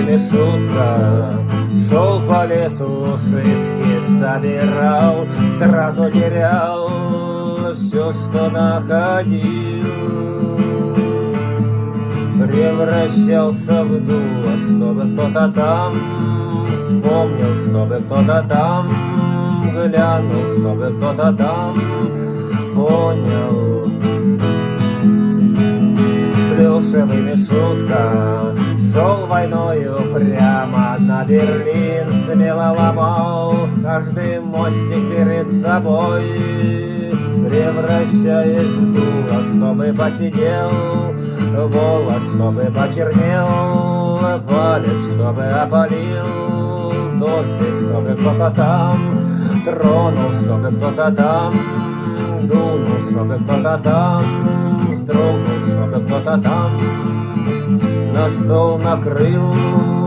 шаловыми шутка. Шел по лесу, шишки собирал, сразу терял все, что находил. Превращался в дуло, чтобы кто-то там вспомнил, чтобы кто-то там глянул, чтобы кто-то там понял. Плюшевыми шутка, шел войною прямо на Берлин, смело ломал каждый мостик перед собой, превращаясь в дуло, чтобы посидел волос, чтобы почернел палец, чтобы опалил дождик, чтобы кто-то там тронул, чтобы кто-то там дунул, чтобы кто-то там строгнул, чтобы кто-то там на стол накрыл.